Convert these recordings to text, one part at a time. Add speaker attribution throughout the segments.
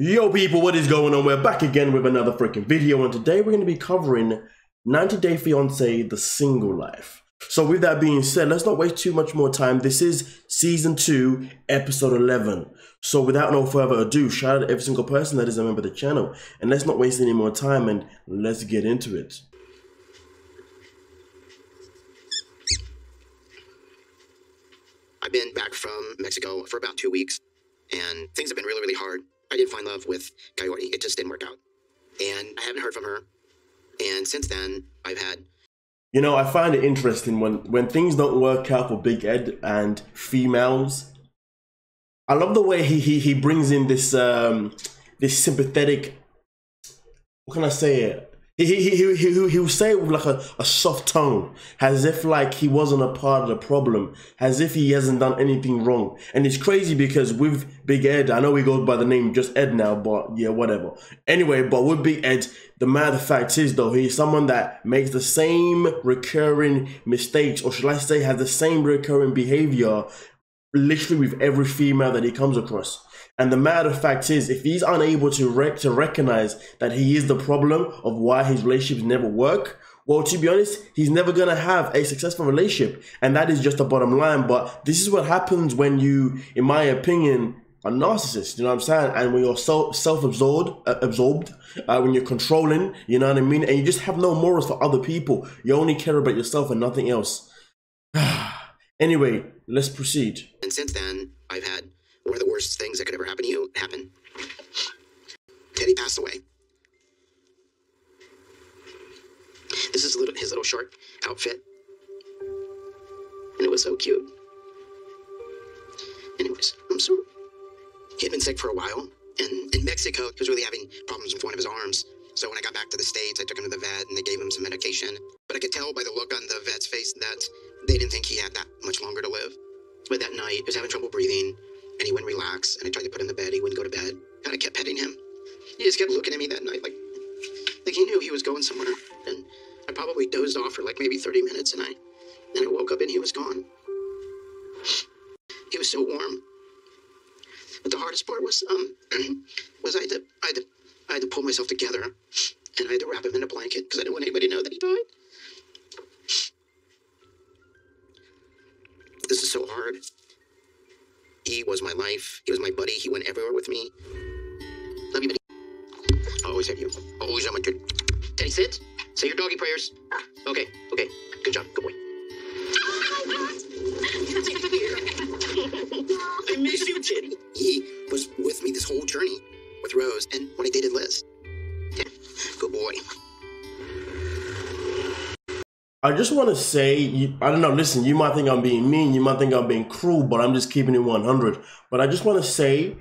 Speaker 1: Yo people, what is going on? We're back again with another freaking video, and today we're going to be covering 90 Day Fiancé, the single life. So with that being said, let's not waste too much more time. This is season 2, episode 11. So without no further ado, shout out to every single person that is a member of the channel. And let's not waste any more time and let's get into it.
Speaker 2: I've been back from Mexico for about 2 weeks, and things have been really, really hard. I did find love with Coyote. It just didn't work out. And I haven't heard from her. And since then, I've had...
Speaker 1: You know, I find it interesting when things don't work out for Big Ed and females. I love the way he brings in this this sympathetic... What can I say it? He'll say it with like a soft tone, as if like he wasn't a part of the problem, as if he hasn't done anything wrong. And it's crazy because with Big Ed, I know he goes by the name just Ed now, but yeah, whatever. Anyway, but with Big Ed, the matter of fact is though, he's someone that makes the same recurring mistakes, or should I say has the same recurring behavior literally with every female that he comes across. And the matter of fact is, if he's unable to recognize that he is the problem of why his relationships never work, well, to be honest, he's never going to have a successful relationship. And that is just the bottom line. But this is what happens when you, in my opinion, are narcissist, you know what I'm saying? And when you're self-absorbed, when you're controlling, you know what I mean? And you just have no morals for other people. You only care about yourself and nothing else. Anyway, let's proceed.
Speaker 2: And since then, I've had one of the worst things that could ever happen to you happen. Teddy passed away. This is his little short outfit. And it was so cute. Anyways, I'm sorry. He had been sick for a while. And in Mexico, he was really having problems with one of his arms. So when I got back to the States, I took him to the vet and they gave him some medication. But I could tell by the look on the vet's face that they didn't think he had that much longer to live. But that night, he was having trouble breathing. And he wouldn't relax, and I tried to put him to bed. He wouldn't go to bed. And I kept petting him. He just kept looking at me that night like he knew he was going somewhere. And I probably dozed off for like maybe 30 minutes, and I woke up and he was gone. He was so warm. But the hardest part was was I had to pull myself together, and I had to wrap him in a blanket because I didn't want anybody to know that he died. This is so hard. He was my life. He was my buddy. He went everywhere with me. Love you, buddy. I'll always have you. Always on my good. Teddy, sit. Say your doggy prayers. Okay. Good job. Good boy. I miss you, Teddy. He was with me this whole journey with Rose and when I dated Liz. Yeah. Good boy.
Speaker 1: I just want to say, I don't know, listen, you might think I'm being mean, you might think I'm being cruel, but I'm just keeping it 100. But I just want to say,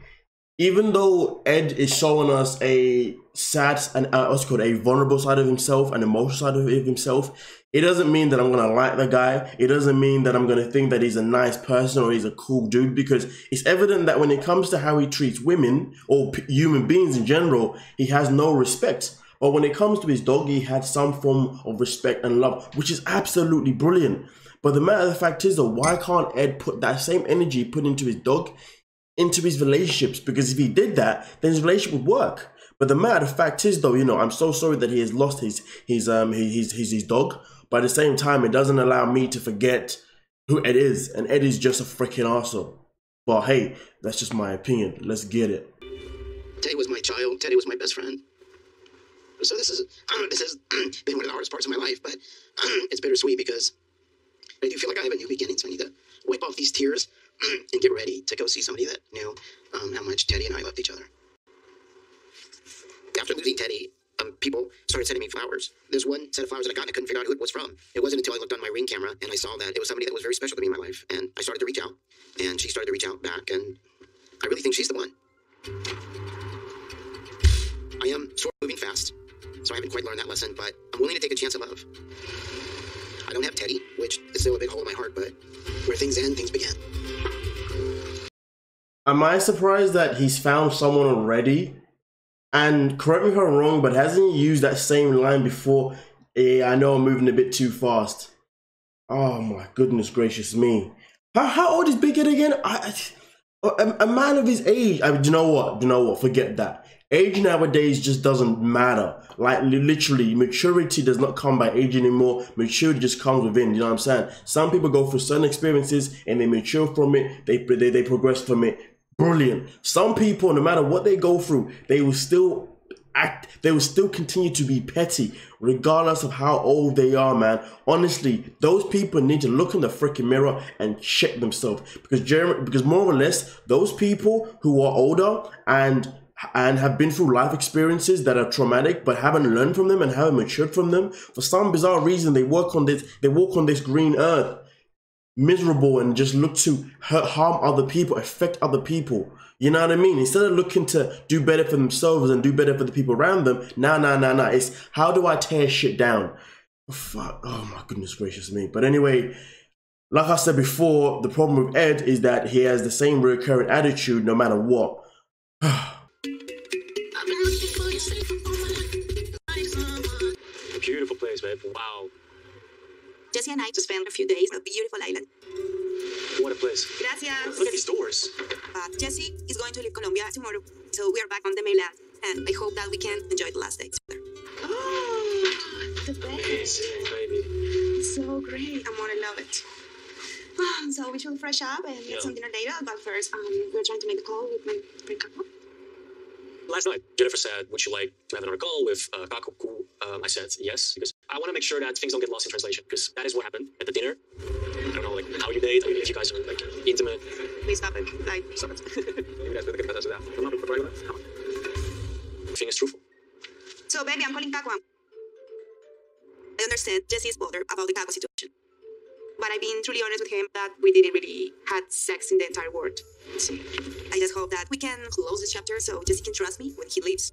Speaker 1: even though Ed is showing us a sad and what's called a vulnerable side of himself, an emotional side of himself, it doesn't mean that I'm going to like the guy. It doesn't mean that I'm going to think that he's a nice person or he's a cool dude, because it's evident that when it comes to how he treats women or human beings in general, he has no respect. But when it comes to his dog, he had some form of respect and love, which is absolutely brilliant. But the matter of the fact is, though, why can't Ed put that same energy put into his dog, into his relationships? Because if he did that, then his relationship would work. But the matter of fact is, though, you know, I'm so sorry that he has lost his dog. But at the same time, it doesn't allow me to forget who Ed is. And Ed is just a freaking arsehole. But hey, that's just my opinion. Let's get it.
Speaker 2: Teddy was my child. Teddy was my best friend. So this has been one of the hardest parts of my life, but it's bittersweet because I do feel like I have a new beginning, so I need to wipe off these tears and get ready to go see somebody that knew how much Teddy and I loved each other. After losing Teddy, people started sending me flowers. There's one set of flowers that I got and I couldn't figure out who it was from. It wasn't until I looked on my Ring camera and I saw that it was somebody that was very special to me in my life, and I started to reach out, and she started to reach out back, and I really think she's the one. I am sort of moving fast. So I haven't quite learned that lesson, but I'm willing to take a chance at love. I don't have Teddy, which is still a big hole in my heart, but where things end, things begin.
Speaker 1: Am I surprised that he's found someone already? And correct me if I'm wrong, but hasn't he used that same line before? I know I'm moving a bit too fast. Oh my goodness gracious me. How old is Big Ed again? A man of his age, I mean, do you know what? Forget that. Age nowadays just doesn't matter. Like, literally, maturity does not come by age anymore. Maturity just comes within, you know what I'm saying? Some people go through certain experiences and they mature from it, they progress from it. Brilliant. Some people, no matter what they go through, they will still continue to be petty, regardless of how old they are, man. Honestly, those people need to look in the freaking mirror and check themselves. Because more or less, those people who are older and have been through life experiences that are traumatic, but haven't learned from them and haven't matured from them, for some bizarre reason, they walk on this green earth, miserable, and just look to harm other people, affect other people. You know what I mean? Instead of looking to do better for themselves and do better for the people around them, nah. It's how do I tear shit down? Fuck. Oh my goodness gracious me. But anyway, like I said before, the problem with Ed is that he has the same recurrent attitude no matter what.
Speaker 3: Beautiful place, babe. Wow.
Speaker 2: Jesse and I just spent a few days on a beautiful island.
Speaker 3: What a place.
Speaker 2: Gracias.
Speaker 3: Look at these doors.
Speaker 2: But Jesse is going to leave Colombia tomorrow, so we are back on the mainland, and I hope that we can enjoy the last days together. Oh, the best.
Speaker 3: Amazing, baby.
Speaker 2: So great. Amor, I love it. So we should fresh up and get some dinner later, but first, we're trying to make a call with my friend Kako.
Speaker 3: Last night, Jennifer said, would you like to have another call with Kako? I said yes, because I want to make sure that things don't get lost in translation, because that is what happened at the dinner. I don't know, like, how you date, if you guys are, like, intimate.
Speaker 2: Please stop it. Like,
Speaker 3: Stop it. You guys better get better to that. I'm not right with that. I think it's truthful.
Speaker 2: So, baby, I'm calling Kako. I understand Jesse is bothered about the Kako situation. But I've been truly honest with him that we didn't really had sex in the entire world. So I just hope that we can close this chapter so Jesse can trust me when he leaves.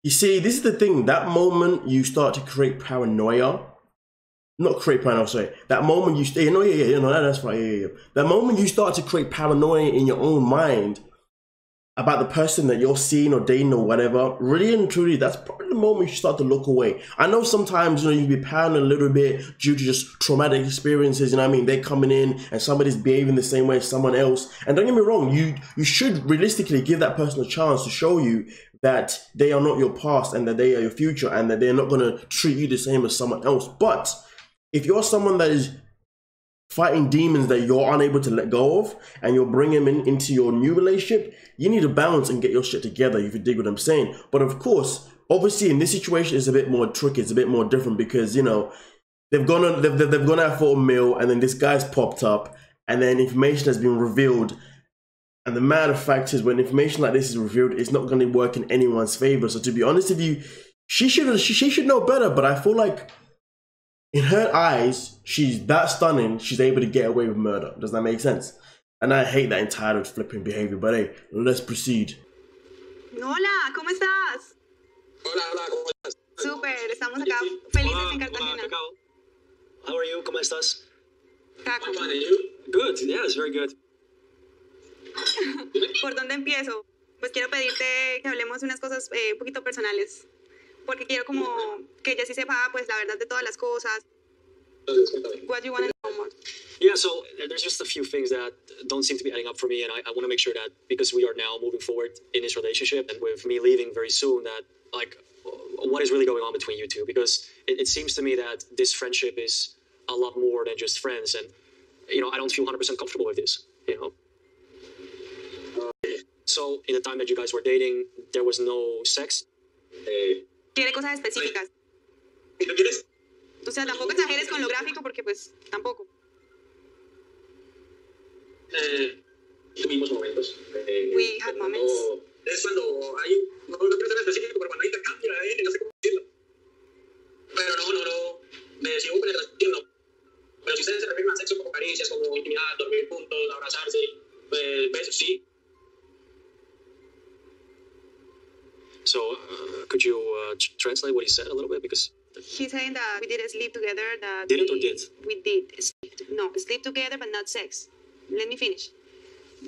Speaker 1: You see, this is the thing. That moment you start to create paranoia. Not create paranoia, sorry. That moment you stay, that's right, yeah. That moment you start to create paranoia in your own mind about the person that you're seeing or dating or whatever, really and truly, that's probably the moment you start to look away. I know sometimes, you can be paranoid a little bit due to just traumatic experiences, you know what I mean? They're coming in and somebody's behaving the same way as someone else. And don't get me wrong, you should realistically give that person a chance to show you that they are not your past and that they are your future and that they're not going to treat you the same as someone else. But if you're someone that is fighting demons that you're unable to let go of and you're bringing them into your new relationship, you need to balance and get your shit together, if you dig what I'm saying. But of course, obviously in this situation, it's a bit more tricky, it's a bit more different because, they've gone out for a meal and then this guy's popped up and then information has been revealed. And the matter of fact is, when information like this is revealed, it's not going to work in anyone's favor. So to be honest with you, she should know better, but I feel like in her eyes, she's that stunning, she's able to get away with murder. Does that make sense? And I hate that entitled flipping behavior, but hey, let's proceed.
Speaker 2: Hola, ¿cómo estás?
Speaker 3: Hola, ¿cómo estás?
Speaker 2: Súper, estamos acá felices en Cartagena.
Speaker 3: How are you? ¿Cómo estás?
Speaker 2: Kako.
Speaker 3: I'm fine, and you? Good, yeah, it's very good.
Speaker 2: ¿Por dónde empiezo? Pues quiero pedirte que hablemos de unas cosas un poquito personales. Porque quiero como que Jesse sepa pues la verdad de todas las cosas. What do you want to know more?
Speaker 3: Yeah, so there's just a few things that don't seem to be adding up for me, and I want to make sure that because we are now moving forward in this relationship and with me leaving very soon, that what is really going on between you two, because it seems to me that this friendship is a lot more than just friends, and I don't feel 100% comfortable with this. So in the time that you guys were dating, there was no sex.
Speaker 2: Quiere cosas específicas.
Speaker 3: ¿Lo quieres?
Speaker 2: O sea, tampoco exageres con lo gráfico porque pues tampoco.
Speaker 3: Tuvimos momentos.
Speaker 2: We had moments.
Speaker 3: Es cuando hay, no quiero ser específico, pero cuando hay intercambio, no sé cómo decirlo. Pero no, me sigo penetrando. Pero si ustedes se refieren a sexo como caricias, como intimidad, dormir juntos, abrazarse, pues besos, sí. So, could you translate what he said a little bit? Because
Speaker 2: He's saying that we didn't sleep together, that
Speaker 3: didn't or did?
Speaker 2: We did sleep together, but not sex. Let me finish.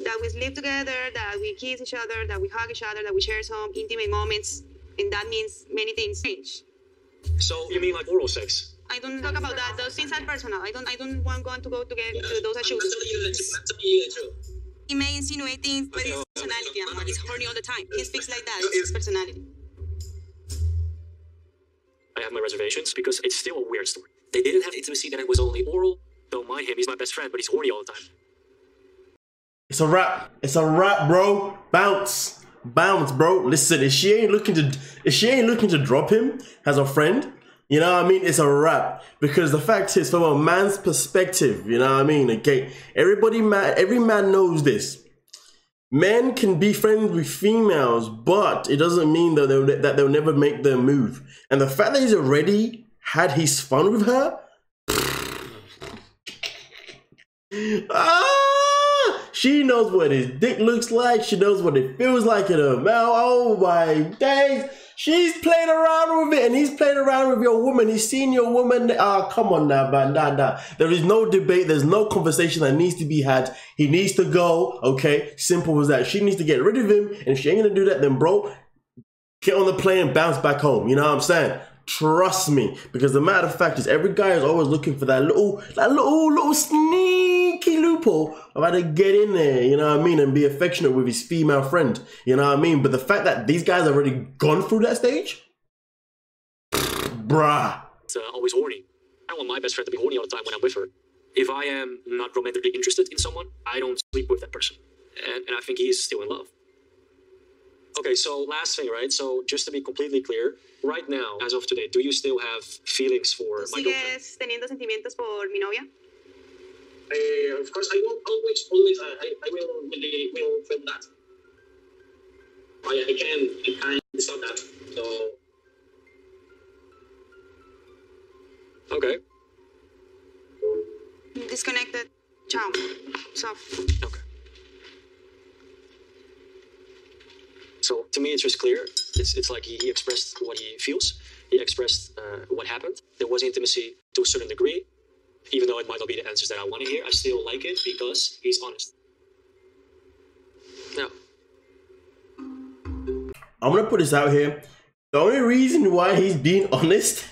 Speaker 2: That we sleep together, that we kiss each other, that we hug each other, that we share some intimate moments, and that means many things change.
Speaker 3: So you mean like oral sex?
Speaker 4: I don't talk about that. Those things are personal. I don't want to go to get to those issues.
Speaker 2: I'm telling you the truth.
Speaker 4: He may insinuate things, but it's personality. He's horny all the time. He speaks like that. It's personality.
Speaker 3: I have my reservations because it's still a weird story. They didn't have intimacy, then it was only oral. Don't mind him, he's my best friend, but he's horny all the time.
Speaker 1: It's a wrap. It's a wrap, bro. Bounce. Bounce, bro. Listen, if she ain't looking to drop him as a friend, you know what I mean? It's a wrap. Because the fact is, from a man's perspective, you know what I mean? Okay, every man knows this. Men can be friends with females, but it doesn't mean that they'll never make their move. And the fact that he's already had his fun with her, she knows what his dick looks like. She knows what it feels like in her mouth. Oh my days. She's playing around with it, and he's playing around with your woman. He's seen your woman. Come on now, man. Nah. There is no debate. There's no conversation that needs to be had. He needs to go. Okay, simple as that. She needs to get rid of him, and if she ain't gonna do that, then bro, get on the plane and bounce back home. You know what I'm saying? Trust me, because the matter of fact is, every guy is always looking for that little sneaky loophole of how to get in there, you know what I mean, and be affectionate with his female friend, you know what I mean. But the fact that these guys have already gone through that stage, bruh.
Speaker 3: It's always horny. I don't want my best friend to be horny all the time when I'm with her. If I am not romantically interested in someone, I don't sleep with that person. And I think he's still in love. Okay, so last thing, right? So just to be completely clear, right now, as of today, do you still have feelings for my girlfriend?
Speaker 4: ¿Sigues teniendo sentimientos por mi novia?
Speaker 2: Of course, I will always, I will feel that. I can't stop that. So.
Speaker 3: Okay.
Speaker 4: Disconnected. Ciao. So.
Speaker 3: Okay. So to me, it's just clear. It's like he expressed what he feels. He expressed what happened. There was intimacy to a certain degree. Even though it might not be the answers that I want to hear, I still like it because he's honest. Now,
Speaker 1: I'm gonna put this out here. The only reason why he's being honest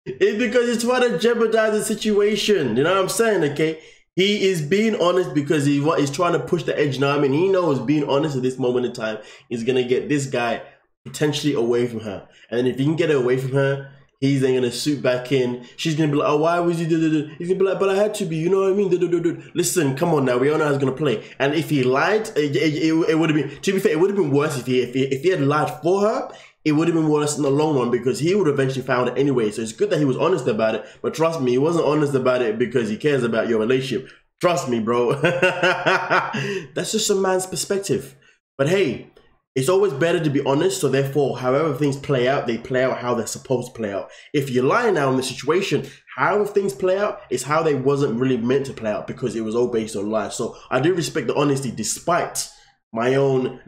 Speaker 1: is because he's trying to jeopardize the situation. You know what I'm saying? Okay. He is being honest because he's trying to push the edge now. I mean, he knows being honest at this moment in time is going to get this guy potentially away from her. And then if he can get her away from her, he's then going to suit back in. She's going to be like, oh, why was you? He's going to be like, but I had to be, you know what I mean? Listen, come on now. We all know how he's going to play. And if he lied, it would have been, to be fair, it would have been worse if he had lied for her. It would have been worse in the long run because he would have eventually found it anyway. So it's good that he was honest about it. But trust me, he wasn't honest about it because he cares about your relationship. Trust me, bro. That's just a man's perspective. But hey, it's always better to be honest. So therefore, however things play out, they play out how they're supposed to play out. If you're lying now in the situation, however things play out is how they wasn't really meant to play out because it was all based on lies. So I do respect the honesty despite my own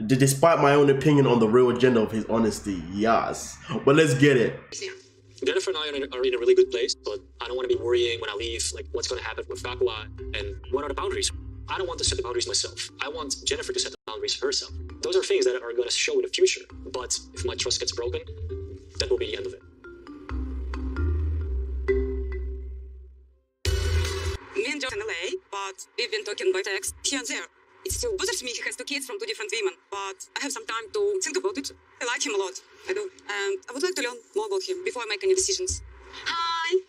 Speaker 1: opinion on the real agenda of his honesty. Yes, but let's get it.
Speaker 3: Jennifer and I are in a really good place, but I don't want to be worrying when I leave, like what's going to happen with Fakwa and what are the boundaries. I don't want to set the boundaries myself. I want Jennifer to set the boundaries herself. Those are things that are going to show in the future. But if my trust gets broken, that will be the end of it.
Speaker 4: Me and Joe in LA, but we've been talking by text here and there. It still bothers me he has two kids from two different women, but I have some time to think about it. I like him a lot. I do. And I would like to learn more about him before I make any decisions. Hi.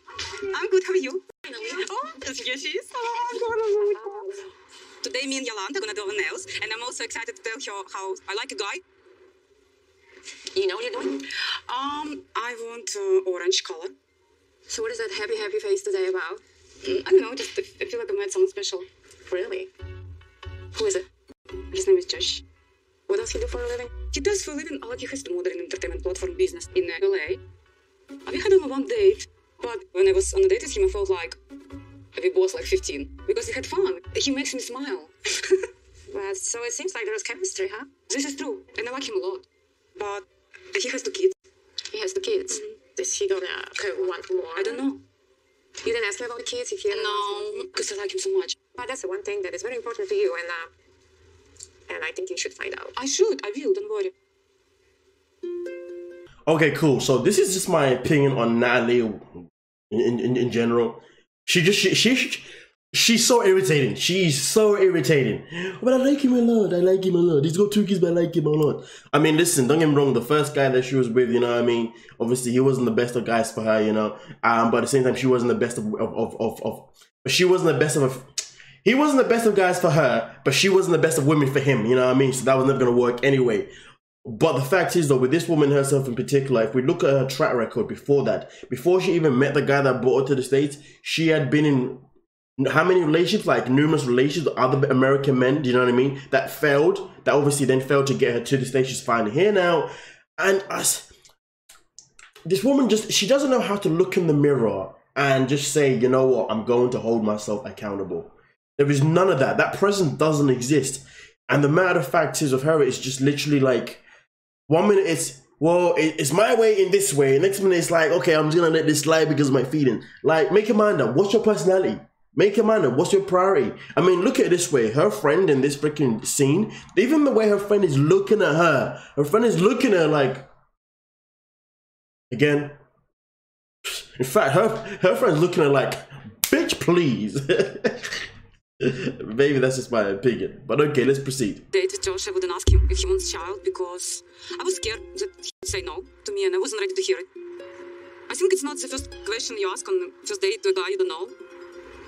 Speaker 4: I'm good. How are you? Oh, yes, she is. Oh, today, me and Yolanda are gonna do our nails, and I'm also excited to tell her how I like a guy. You know what you're doing? I want orange color. So what is that happy face today about? I don't know, just I feel like I met someone special. Really? Who is it? His name is Josh. What does he do for a living? He does for a living he has the modern entertainment platform business in LA. We had only one date, but when I was on a date with him, I felt like we both like 15 because we had fun. He makes me smile. But so it seems like there is chemistry, huh? This is true, and I like him a lot. But he has two kids. He has two kids. Mm-hmm. Is he gonna want more? I don't know. You didn't ask me about the kids if you no, because I like him so much. But that's the one thing that is very important to you, and I think you should find out. I will, don't worry.
Speaker 1: Okay, cool. So this is just my opinion on Natalie in general. She's so irritating. She's so irritating. But I like him a lot. I like him a lot. He's got 2 kids, but I like him a lot. I mean, listen, don't get me wrong. The first guy that she was with, you know what I mean? Obviously, he wasn't the best of guys for her, you know. But at the same time, she wasn't the best she wasn't the best of he wasn't the best of guys for her, but she wasn't the best of women for him, you know what I mean? So that was never going to work anyway. But the fact is, though, with this woman herself in particular, if we look at her track record before that, before she even met the guy that brought her to the States, she had been in how many relationships, like numerous relationships with other American men, do you know what I mean, that failed, that obviously then failed to get her to the States. She's finally here now. And this woman she doesn't know how to look in the mirror and just say, you know what, I'm going to hold myself accountable. There is none of that. That presence doesn't exist. And the matter of fact is, of her, it's just literally like, 1 minute it's, well, it's my way in this way. Next minute it's like, okay, I'm just gonna let this slide because of my feeling. Like, make your mind up. What's your personality? Make your mind up. What's your priority? I mean, look at it this way. Her friend in this freaking scene, even the way her friend is looking at her friend is looking at her like, again. In fact, her friend's looking at her like, bitch, please. Maybe that's just my opinion. But okay, let's proceed.
Speaker 4: Dated Josh, I wouldn't ask him if he wants a child because I was scared that he'd say no to me and I wasn't ready to hear it. I think it's not the first question you ask on the first date to a guy you don't know.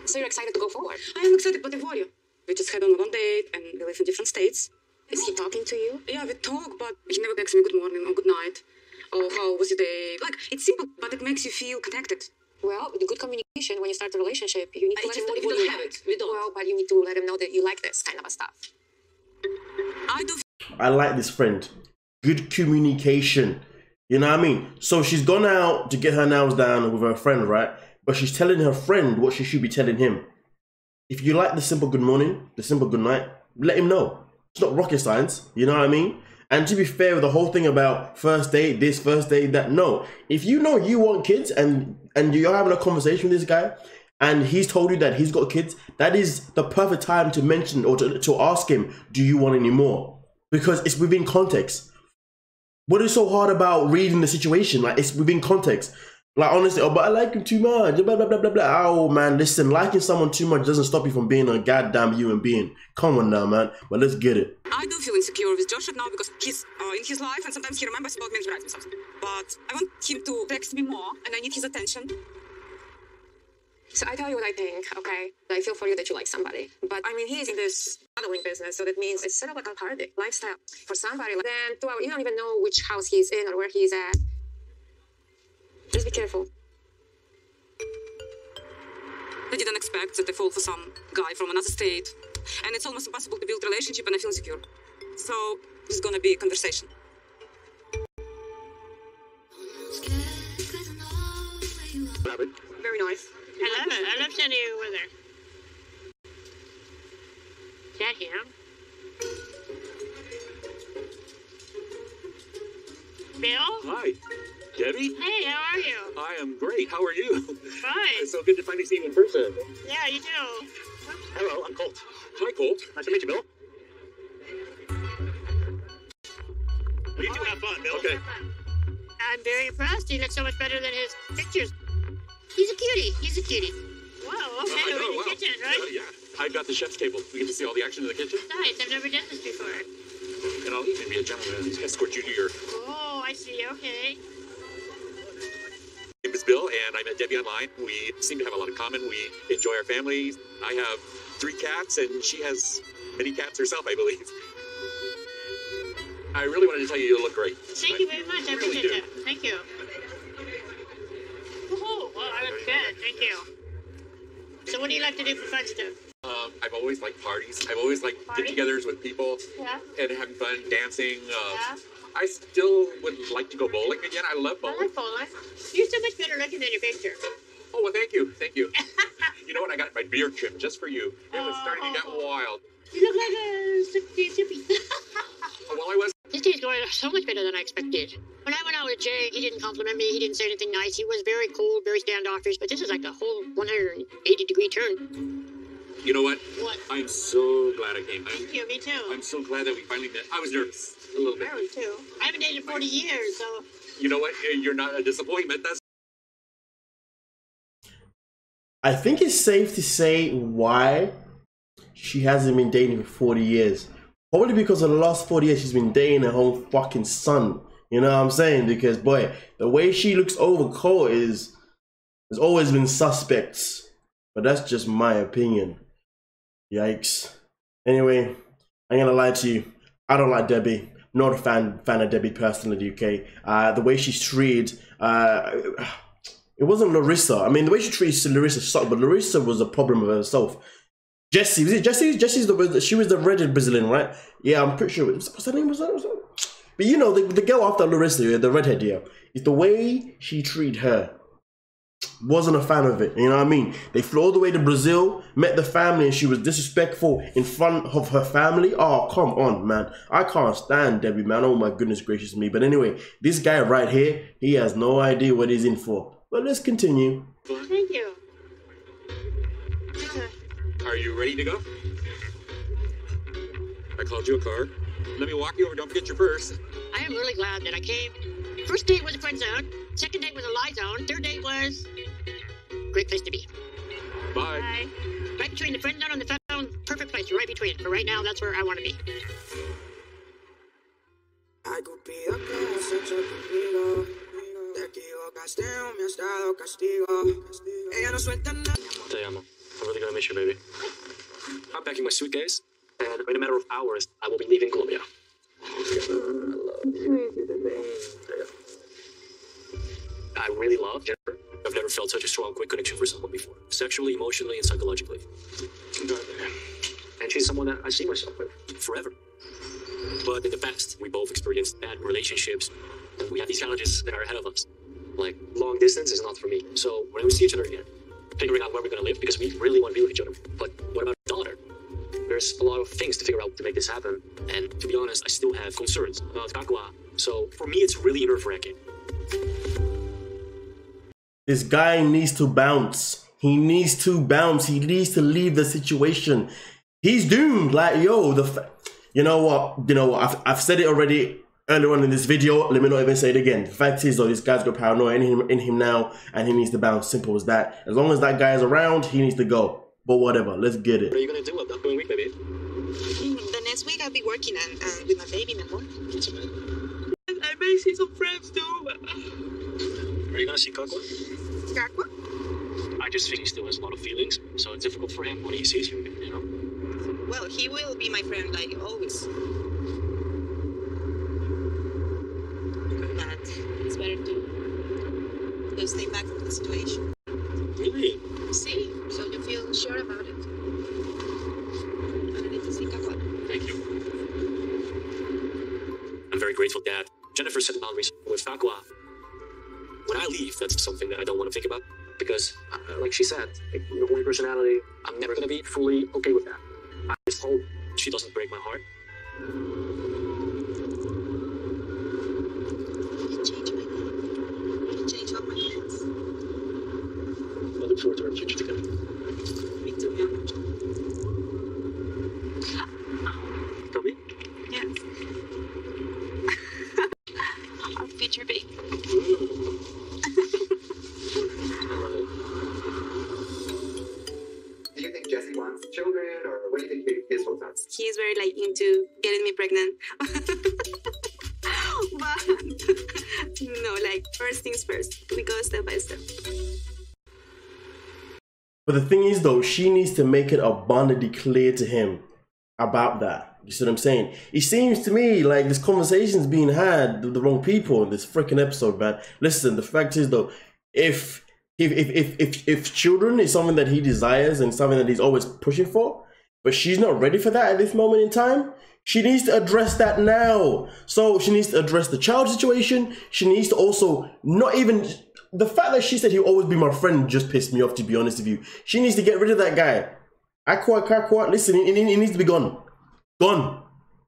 Speaker 5: So you're excited to go forward?
Speaker 4: I am excited, but I worry. We just had on one date and we live in different states.
Speaker 5: Is he talking to you?
Speaker 4: Yeah, we talk, but he never texts me good morning or good night. Or how was your day? Like, it's simple, but it makes you feel connected.
Speaker 5: Well, with good communication, when you start a relationship, you need to let him know that
Speaker 4: we
Speaker 5: you
Speaker 4: don't
Speaker 5: like
Speaker 4: have it. We don't.
Speaker 5: Well, but you need to let him know that you like this kind of stuff.
Speaker 1: I like this friend. Good communication. You know what I mean? So she's gone out to get her nails done with her friend, right? But she's telling her friend what she should be telling him. If you like the simple good morning, the simple good night, let him know. It's not rocket science, you know what I mean? And to be fair with the whole thing about first date, this, first date, that, no. If you know you want kids and you're having a conversation with this guy and he's told you that he's got kids, that is the perfect time to mention or to ask him, do you want any more? Because it's within context. What is so hard about reading the situation? Like, it's within context. Like, honestly, oh, but I like him too much, blah, blah, blah, blah, blah. Oh, man, listen, liking someone too much doesn't stop you from being a goddamn human being. Come on now, man. But let's get it.
Speaker 4: I do feel insecure with Josh right now because he's in his life and sometimes he remembers about me and writes me something. But I want him to text me more and I need his attention.
Speaker 5: So I tell you what I think, okay? I feel for you that you like somebody. But, I mean, he's in this modeling business, so that means it's sort of like a party lifestyle for somebody. Then, you don't even know which house he's in or where he's at. Just be careful.
Speaker 4: I didn't expect that I fall for some guy from another state. And it's almost impossible to build a relationship and I feel insecure. So, this is gonna be a conversation.
Speaker 5: Very nice.
Speaker 6: I love it. I love San Diego weather. Is that him? Bill?
Speaker 7: Hi, Debbie?
Speaker 6: Hey, how are you?
Speaker 7: I am great. How are you?
Speaker 6: Fine.
Speaker 7: It's so good to finally see you in person.
Speaker 6: Yeah, you too.
Speaker 7: Hello, I'm Colt. Hi, Colt. Nice to meet you, Bill. You two have fun, Bill. Okay.
Speaker 6: I'm very impressed. He looks so much better than his pictures. He's a cutie. He's a cutie. Whoa, okay,
Speaker 7: I
Speaker 6: we're
Speaker 7: know,
Speaker 6: in the
Speaker 7: wow.
Speaker 6: kitchen, right?
Speaker 7: Yeah. I've got the chef's table. We get to see all the action in the kitchen.
Speaker 6: Nice. I've never done this before.
Speaker 7: And I'll even be a gentleman and escort you to your...
Speaker 6: Oh, I see. Okay.
Speaker 7: My name is Bill, and I met Debbie online. We seem to have a lot in common. We enjoy our families. I have 3 cats, and she has many cats herself, I believe. I really wanted to tell you look great.
Speaker 6: Thank you very much. I
Speaker 7: really
Speaker 6: appreciate that. Thank you. Oh, well, I look good. Thank you. So what do you like to do for fun stuff?
Speaker 7: I've always liked parties. I've always liked
Speaker 6: Parties?
Speaker 7: get-togethers with people
Speaker 6: Yeah.
Speaker 7: and having fun, dancing.
Speaker 6: Yeah.
Speaker 7: I still would like to go bowling again. I love
Speaker 6: I
Speaker 7: bowling.
Speaker 6: like bowling. You're so much better looking than your picture.
Speaker 7: Oh, well, thank you. Thank you. You know what? I got my beard trimmed just for you. It was starting to get wild.
Speaker 6: You look like a sippy.
Speaker 7: Well, I was.
Speaker 6: This day's going so much better than I expected. When I went out with Jay, he didn't compliment me. He didn't say anything nice. He was very cold, very standoffish. But this is like a whole 180-degree turn.
Speaker 7: You know what?
Speaker 6: What?
Speaker 7: I'm so glad I came.
Speaker 6: Thank you. Me too.
Speaker 7: I'm so glad that we finally met. I was nervous a little bit.
Speaker 6: I was too. I haven't dated 40 years, so...
Speaker 7: You know what? You're not a disappointment. That's
Speaker 1: I think it's safe to say why she hasn't been dating for 40 years. Probably because of the last 40 years she's been dating her whole fucking son. You know what I'm saying? Because, boy, the way she looks over Cole there's always been suspects. But that's just my opinion. Yikes. Anyway, I'm gonna lie to you. I don't like Debbie. Not a fan of Debbie personally, okay? The way she's treated, it wasn't Larissa. I mean, the way she treated Larissa sucked, but Larissa was a problem with herself. Jessie, was it Jessie? She was the redhead Brazilian, right? Yeah, I'm pretty sure. What's her name? Was that? But you know, the girl after Larissa, the redhead, yeah. It's the way she treated her. Wasn't a fan of it, you know what I mean? They flew all the way to Brazil, met the family, and she was disrespectful in front of her family. Oh, come on, man. I can't stand Debbie, man. Oh my goodness gracious me. But anyway, this guy right here, he has no idea what he's in for. But let's continue.
Speaker 6: Thank you.
Speaker 7: Are you ready to go? I called you a car. Let me walk you over. Don't forget your purse.
Speaker 6: I am really glad that I came. First date was a friend zone. Second date was a lie zone. Third date was great place to be.
Speaker 7: Bye.
Speaker 6: Bye. Right between the friend zone and the friend zone, perfect place. Right between. For right now, that's where I want to be.
Speaker 3: Te amo. I'm really gonna miss you, baby. I'm packing my suitcase, and in a matter of hours, I will be leaving Colombia. I really love Jennifer. I've never felt such a strong, quick connection for someone before. Sexually, emotionally, and psychologically. And she's someone that I see myself with forever. But in the past, we both experienced bad relationships, and we have these challenges that are ahead of us. Like, long distance is not for me. So when we see each other again, figuring out where we're gonna live, because we really want to be with each other. But what about our daughter? There's a lot of things to figure out to make this happen. And to be honest, I still have concerns about Kakwa. So for me, it's really nerve-wracking.
Speaker 1: This guy needs to bounce. He needs to bounce. He needs to leave the situation. He's doomed. Like, yo, you know what? I've said it already earlier on in this video. Let me not even say it again. The fact is, though, this guy's got paranoia in him now, and he needs to bounce. Simple as that. As long as that guy is around, he needs to go. But whatever, let's get it.
Speaker 3: What are you gonna do the upcoming week, baby?
Speaker 4: The next week I'll be working and with my baby, my mom.
Speaker 3: I may see some friends too. Are you gonna see Kakwa?
Speaker 4: Kakwa?
Speaker 3: I just think he still has a lot of feelings, so it's difficult for him when he sees you, you know?
Speaker 4: Well, he will be my friend like always. But it's better to stay back from the situation.
Speaker 3: Really?
Speaker 4: See? So you feel sure about it. I need to see Kakwa.
Speaker 3: Thank you. I'm very grateful that Jennifer set boundaries with Kakwa. When I leave, that's something that I don't want to think about. Because, like she said, your only personality, I'm never going to be fully okay with that. I just hope she doesn't break my heart.
Speaker 4: You change my name. You change all my plans.
Speaker 3: I look forward to our future together.
Speaker 4: Me too, yeah.
Speaker 3: Tell me?
Speaker 4: Yes. Our future baby.
Speaker 2: Do you think Jesse wants children, or what do you think his whole thoughts?
Speaker 4: He's very like into getting me pregnant. But no, like first things first. We go step by step.
Speaker 1: But the thing is, though, she needs to make it abundantly clear to him about that. You see what I'm saying? It seems to me like this conversation's being had with the wrong people in this freaking episode, man. Listen, the fact is, though, if children is something that he desires and something that he's always pushing for, but she's not ready for that at this moment in time, she needs to address that now. So she needs to address the child situation. She needs to also not even... The fact that she said he'll always be my friend just pissed me off, to be honest with you. She needs to get rid of that guy. Aqua, listen, he needs to be gone. Gone.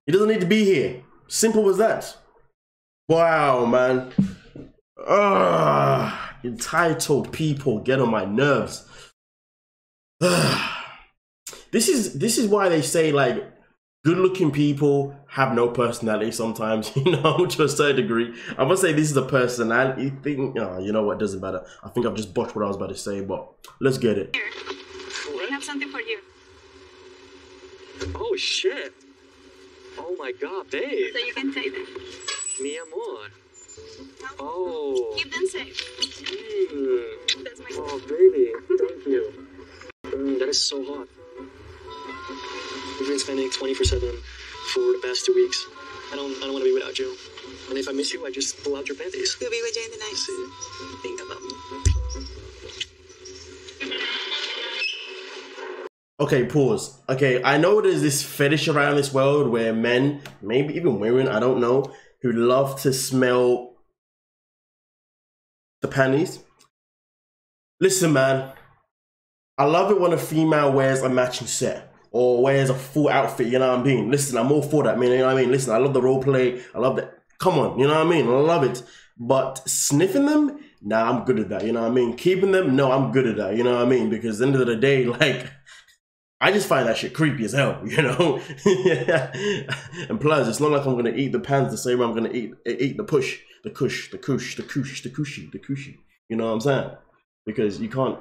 Speaker 1: He doesn't need to be here. Simple as that. Wow, man. Entitled people get on my nerves. This is why they say, like, good-looking people have no personality sometimes, you know, to a certain degree. I must say this is a personality thing. Oh, you know what, doesn't matter. I think I've just botched what I was about to say, but let's get it.
Speaker 4: Here, I have something for you.
Speaker 3: Oh, shit. Oh, my God, babe.
Speaker 4: So you can take them.
Speaker 3: Mi amor. Oh.
Speaker 4: Keep them safe. That's my
Speaker 3: Oh, baby. Thank you. That is so hot. We've been spending 24/7 for the past 2 weeks. I don't want to be without you. And if I miss you, I just pull out your panties.
Speaker 4: We'll be with you in the night.
Speaker 3: See, think about me.
Speaker 1: Okay, pause. Okay, I know there's this fetish around this world where men, maybe even women, I don't know, who love to smell the panties. Listen, man, I love it when a female wears a matching set or wears a full outfit, you know what I mean? Listen, I'm all for that, man, you know what I mean? Listen, I love the role play, I love that. Come on, you know what I mean? I love it. But sniffing them, nah, I'm good at that, you know what I mean? Keeping them, no, I'm good at that, you know what I mean? Because at the end of the day, like, I just find that shit creepy as hell, you know? And plus, it's not like I'm gonna eat the pants the same way I'm gonna eat the push, the kush, the kush, the kush, the cushy, the cushy. You know what I'm saying? Because you can't,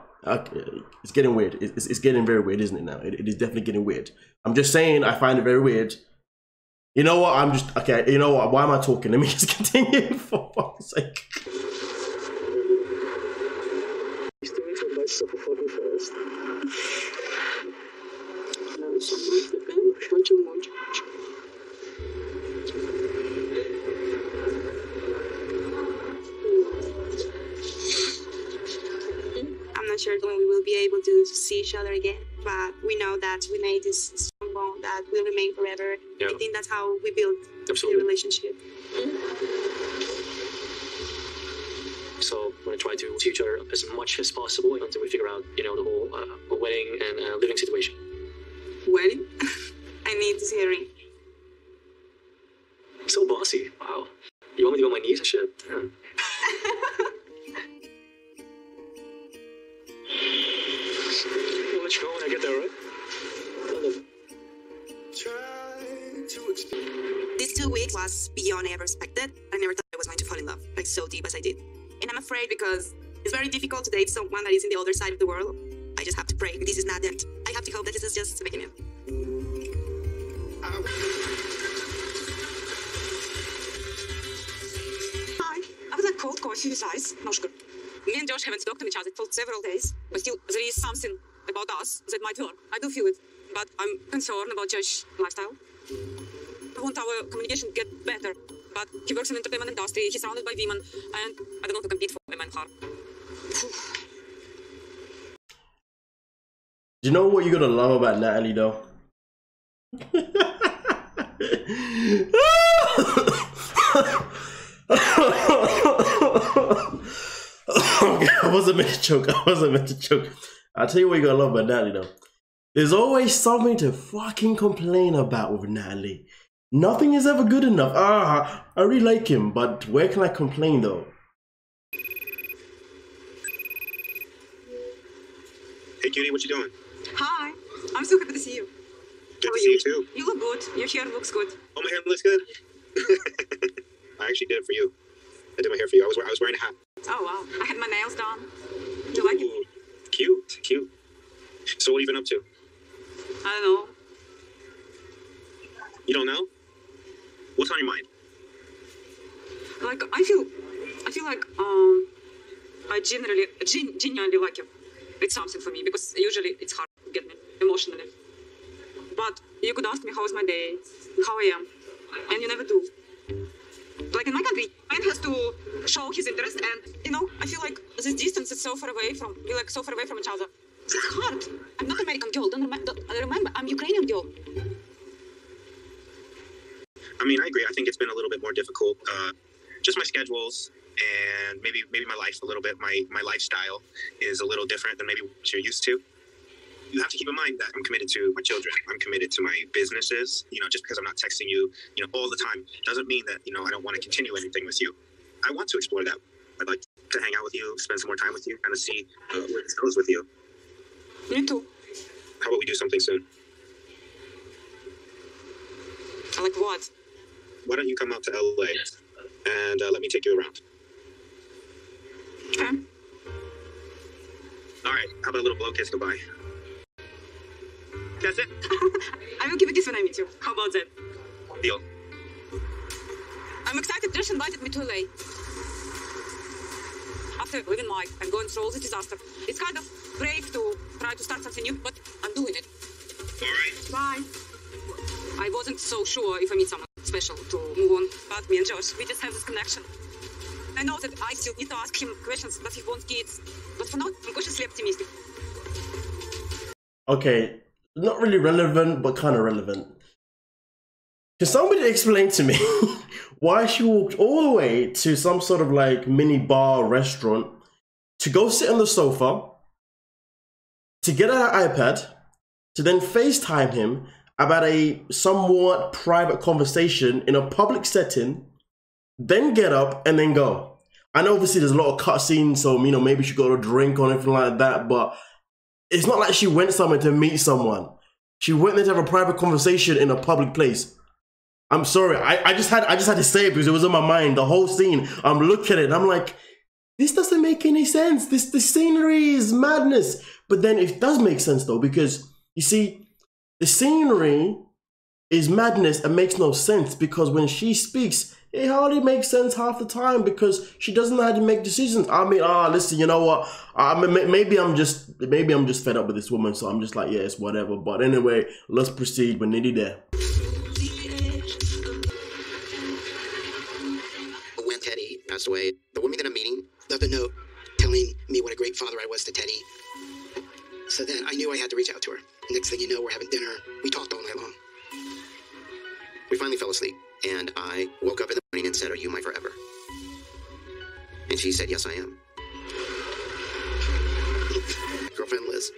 Speaker 1: it's getting weird. It's getting very weird, isn't it now? It is definitely getting weird. I'm just saying, I find it very weird. You know what, okay, you know what, why am I talking? Let me just continue for fuck's sake.
Speaker 3: He's doing some nice stuff for me first.
Speaker 4: I'm not sure when we will be able to see each other again, but we know that we made this strong bond that will remain forever.
Speaker 3: Yeah.
Speaker 4: I think that's how we build
Speaker 3: Absolutely.
Speaker 4: the relationship.
Speaker 3: So we're gonna try to see each other as much as possible until we figure out, you know, the whole wedding and living situation.
Speaker 4: Wedding? I need to see a ring.
Speaker 3: So bossy. Wow. You want me to go on my knees and shit? Damn. I'll let you know when I get there, right?
Speaker 4: These 2 weeks was beyond ever expected. I never thought I was going to fall in love, like so deep as I did. And I'm afraid because it's very difficult to date someone that is in the other side of the world. I just have to pray this is not it. I have to hope that this is just the beginning. Hi, I would like cold coffee with ice. No sugar. Me and Josh haven't talked to each other for several days, but still there is something about us that might work. I do feel it, but I'm concerned about Josh's lifestyle. I want our communication to get better, but he works in the entertainment industry, he's surrounded by women, and I don't want to compete for a man heart.
Speaker 1: Do you know what you're gonna love about Natalie though? I wasn't meant to choke. I'll tell you what you're gonna love about Natalie though. There's always something to fucking complain about with Natalie. Nothing is ever good enough. I really like him, but where can I complain though?
Speaker 2: Hey, cutie, what you doing?
Speaker 4: Hi, I'm so happy to see you.
Speaker 2: Good to see you too.
Speaker 4: You look good. Your hair looks good.
Speaker 2: Oh, my hair looks good. I actually did it for you. I did my hair for you. I was wearing a hat.
Speaker 4: Oh wow, I had my nails done. You like it?
Speaker 2: Ooh, cute, cute. So what have you been up to?
Speaker 4: I don't know.
Speaker 2: You don't know? What's on your mind?
Speaker 4: Like I feel like I genuinely like you. It's something for me because usually it's hard to get me emotionally. But you could ask me how is my day, how I am, and you never do. Like in my country, man has to show his interest, and you know, I feel like this distance is so far away from we're like so far away from each other. It's hard. I'm not American girl. Don't remember, I'm Ukrainian girl.
Speaker 2: I mean, I agree. I think it's been a little bit more difficult. Just my schedules and maybe my life a little bit. My lifestyle is a little different than maybe what you're used to. You have to keep in mind that I'm committed to my children. I'm committed to my businesses. You know, just because I'm not texting you, all the time doesn't mean that, I don't want to continue anything with you. I want to explore that. I'd like to hang out with you, spend some more time with you, kind of see where this goes with you.
Speaker 4: Me too.
Speaker 2: How about we do something soon?
Speaker 4: Like what?
Speaker 2: Why don't you come out to LA and let me take you around?
Speaker 4: Okay.
Speaker 2: All right, how about a little blow kiss goodbye? That's it?
Speaker 4: I will give a kiss when I meet you. How about that?
Speaker 2: Deal.
Speaker 4: I'm excited. Josh invited me to LA. After leaving Mike and going through all the disaster, it's kind of brave to try to start something new, but I'm doing it.
Speaker 2: All right.
Speaker 4: Bye. I wasn't so sure if I meet someone special to move on, but me and Josh, we just have this connection. I know that I still need to ask him questions, but he wants kids. But for now, I'm cautiously optimistic.
Speaker 1: Okay, not really relevant, but kind of relevant. Can somebody explain to me why she walked all the way to some sort of like mini bar restaurant to go sit on the sofa, to get her iPad, to then FaceTime him about a somewhat private conversation in a public setting, then get up and then go? I know obviously there's a lot of cutscenes, so you know maybe she got a drink or anything like that, but it's not like she went somewhere to meet someone. She went there to have a private conversation in a public place. I'm sorry, I just had to say it because it was in my mind. The whole scene, I'm looking at it, and I'm like, this doesn't make any sense. The scenery is madness. But then it does make sense though, because you see, the scenery is madness and makes no sense because when she speaks, it hardly makes sense half the time because she doesn't know how to make decisions. I mean, listen, you know what? Maybe I'm just fed up with this woman, so I'm just like, yeah, it's whatever. But anyway, let's proceed. We're nearly there.
Speaker 2: When Teddy passed away, the woman that I'm meeting left a note telling me what a great father I was to Teddy. So then I knew I had to reach out to her. Next thing you know, we're having dinner. We talked all night long. We finally fell asleep, and I woke up in the morning and said, "Are you my forever?" And she said, "Yes, I am." Girlfriend Liz.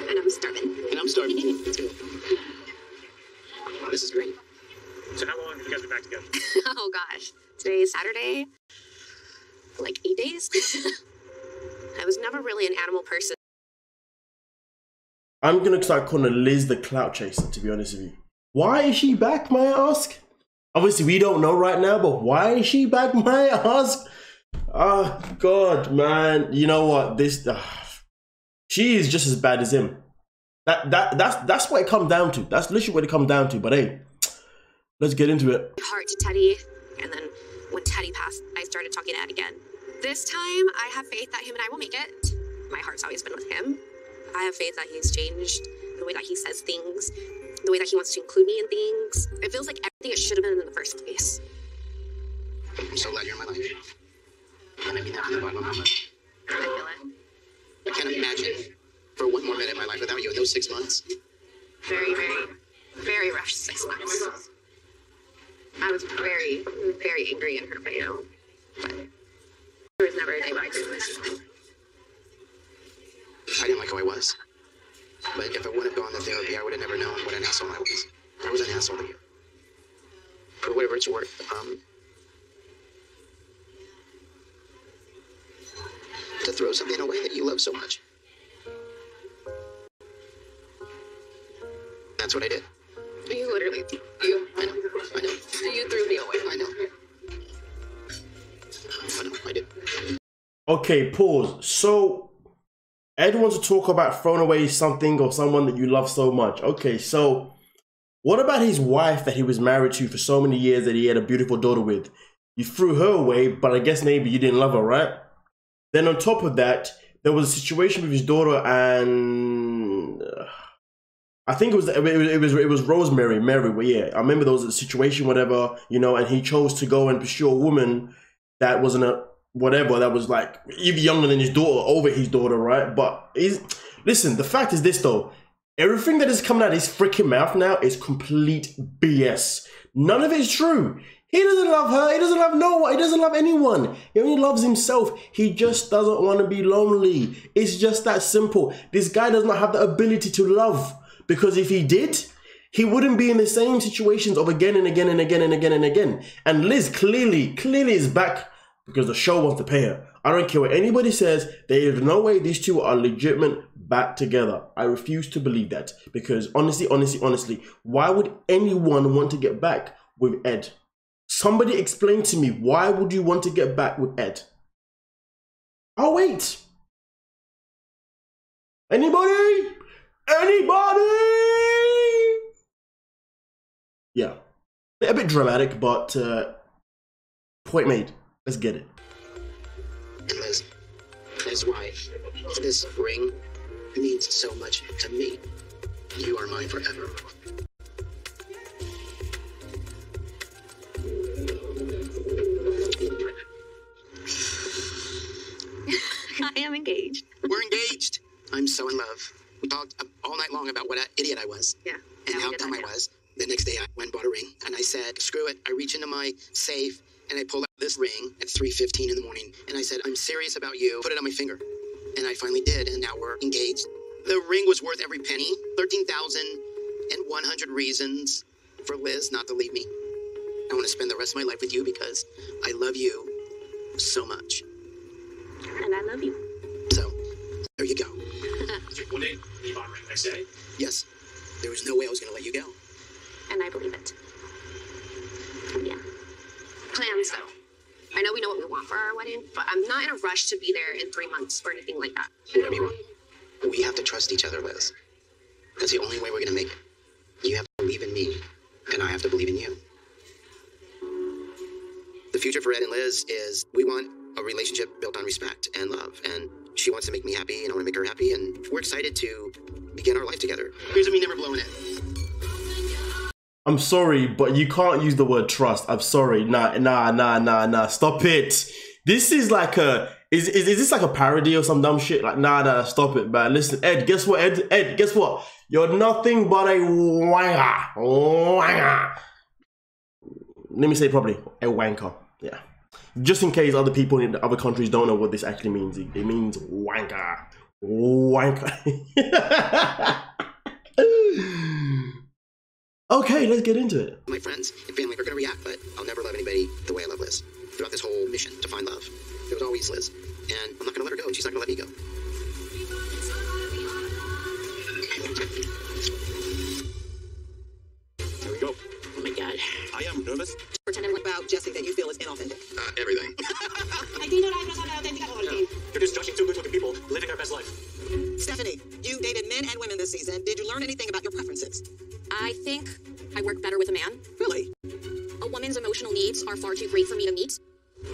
Speaker 5: And I'm starving.
Speaker 2: And I'm starving. This is great.
Speaker 7: So how long have you guys been back together?
Speaker 5: Oh gosh. Today is Saturday. Like 8 days. I was never really an animal person.
Speaker 1: I'm gonna start calling Liz the clout chaser, to be honest with you. Why is she back, may I ask? Obviously, we don't know right now, but why is she back, may I ask? Oh, God, man. You know what? She is just as bad as him. That's what it comes down to. That's literally what it comes down to. But hey, let's get into it.
Speaker 5: Heart to Teddy, and then when Teddy passed, I started talking to Ed again. This time, I have faith that him and I will make it. My heart's always been with him. I have faith that he's changed the way that he says things, the way that he wants to include me in things. It feels like everything it should have been in the first place.
Speaker 2: I'm so glad you're in my life. And I mean that from the bottom of my heart.
Speaker 5: I feel it.
Speaker 2: I can't imagine for one more minute in my life without you in those 6 months.
Speaker 5: Very, very, very rushed 6 months. I was very, very angry and hurt by you. But there was never a day when I didn't miss you.
Speaker 2: I didn't like who I was. But if I wouldn't have gone to therapy, I would have never known what an asshole I was. I was an asshole to you. For whatever it's worth, to throw something away that you love so much. That's what I did.
Speaker 5: You literally,
Speaker 2: I know.
Speaker 5: you threw me away.
Speaker 2: I know, I did.
Speaker 1: Okay, pause. So, Ed wants to talk about throwing away something or someone that you love so much. Okay, so what about his wife that he was married to for so many years that he had a beautiful daughter with? You threw her away, but I guess maybe you didn't love her, right? Then on top of that, there was a situation with his daughter and I think it was Rosemary, yeah. I remember there was a situation, whatever, you know, and he chose to go and pursue a woman that wasn't a whatever, that was like even younger than his daughter, over his daughter, right? But listen, the fact is this though, everything that is coming out of his freaking mouth now is complete BS. None of it is true. He doesn't love her, he doesn't love no one, he doesn't love anyone. He only loves himself. He just doesn't want to be lonely. It's just that simple. This guy does not have the ability to love, because if he did, he wouldn't be in the same situations of again and again and again and again and again. And Liz clearly is back because the show wants to pay her. I don't care what anybody says. There is no way these two are legitimate back together. I refuse to believe that. Because honestly, why would anyone want to get back with Ed? Somebody explain to me, why would you want to get back with Ed? I'll wait. Anybody? Yeah. A bit dramatic, but point made. Let's get it.
Speaker 2: And Liz, that's why this ring means so much to me. You are mine forever.
Speaker 5: I am engaged.
Speaker 2: We're engaged. I'm so in love. We talked all night long about what an idiot I was.
Speaker 5: Yeah.
Speaker 2: And how dumb I was. The next day I went and bought a ring, and I said, screw it. I reach into my safe, and I pull out this ring at 3:15 in the morning, and I said, I'm serious about you. Put it on my finger. And I finally did, and now we're engaged. The ring was worth every penny. 13,100 reasons for Liz not to leave me. I want to spend the rest of my life with you because I love you so much.
Speaker 5: And I love you.
Speaker 2: So, there you go.
Speaker 3: One day, you bought a ring the next day.
Speaker 2: Yes. There was no way I was going to let you go.
Speaker 5: And I believe it. Yeah. Plans, though. I know we know what we want for our wedding, but I'm not in a rush to be there in 3 months or anything like that.
Speaker 2: Don't get me wrong. We have to trust each other, Liz. That's the only way we're going to make it. You have to believe in me, and I have to believe in you. The future for Ed and Liz is we want a relationship built on respect and love, and she wants to make me happy, and I want to make her happy, and we're excited to begin our life together. Here's me never blowing it.
Speaker 1: I'm sorry, but you can't use the word trust. I'm sorry. Nah. Stop it. This is like a... Is this like a parody or some dumb shit? Like, nah, stop it, man. Listen, Ed, guess what, Ed, guess what? You're nothing but a wanker. Let me say it properly. A wanker. Yeah. Just in case other people in other countries don't know what this actually means. It means wanker. Okay, let's get into it.
Speaker 2: My friends and family are going to react, but I'll never love anybody the way I love Liz. Throughout this whole mission to find love, it was always Liz. And I'm not going to let her go, and she's not going to let me go.
Speaker 7: Here we go.
Speaker 6: Oh my God.
Speaker 7: I am nervous.
Speaker 8: Pretending about Jesse that you feel is inauthentic.
Speaker 2: Everything.
Speaker 3: You're just judging two good-looking people living their best life.
Speaker 8: Stephanie, you dated men and women this season. Did you learn anything about your preferences?
Speaker 9: I think I work better with a man.
Speaker 8: Really?
Speaker 9: A woman's emotional needs are far too great for me to meet.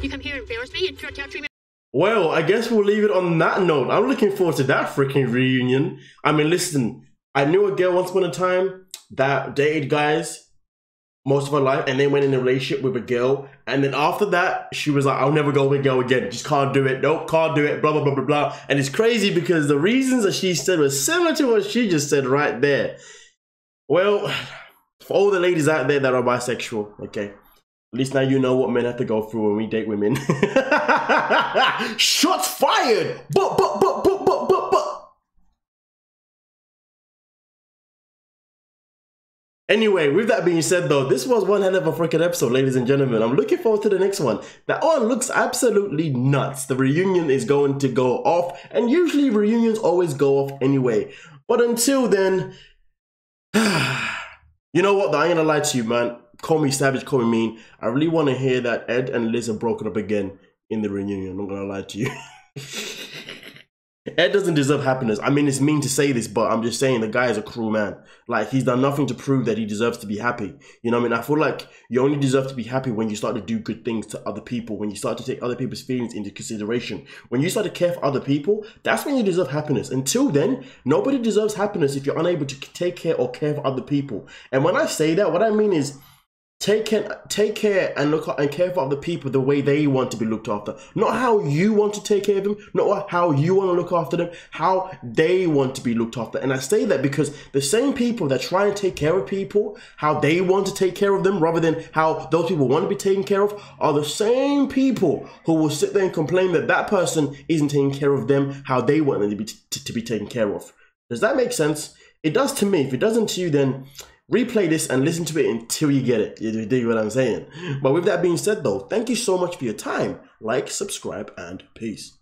Speaker 6: You come here and embarrass me and treat me.
Speaker 1: Well, I guess we'll leave it on that note. I'm looking forward to that freaking reunion. I mean, listen, I knew a girl once upon a time that dated guys most of her life and then went in a relationship with a girl. And then after that, she was like, I'll never go with a girl again. Just can't do it. Nope, can't do it. Blah, blah, blah, blah, blah. And it's crazy because the reasons that she said were similar to what she just said right there. Well, for all the ladies out there that are bisexual, okay, at least now you know what men have to go through when we date women. Shots fired! But. Anyway, with that being said though, this was one hell of a freaking episode, ladies and gentlemen. I'm looking forward to the next one. That one looks absolutely nuts. The reunion is going to go off, and usually reunions always go off anyway. But until then, you know what, though? I ain't gonna lie to you, man. Call me savage, call me mean. I really want to hear that Ed and Liz are broken up again in the reunion. I'm not gonna lie to you. Ed doesn't deserve happiness. I mean, it's mean to say this, but I'm just saying the guy is a cruel man. Like, he's done nothing to prove that he deserves to be happy. You know what I mean? I feel like you only deserve to be happy when you start to do good things to other people, when you start to take other people's feelings into consideration. When you start to care for other people, that's when you deserve happiness. Until then, nobody deserves happiness if you're unable to take care or care for other people. And when I say that, what I mean is, take care and look and care for other people the way they want to be looked after. Not how you want to take care of them, not how you want to look after them, how they want to be looked after. And I say that because the same people that try and take care of people, how they want to take care of them rather than how those people want to be taken care of, are the same people who will sit there and complain that that person isn't taking care of them how they want them to be taken care of. Does that make sense? It does to me. If it doesn't to you, then replay this and listen to it until you get it. You dig what I'm saying? But with that being said though, thank you so much for your time. like, subscribe, and peace.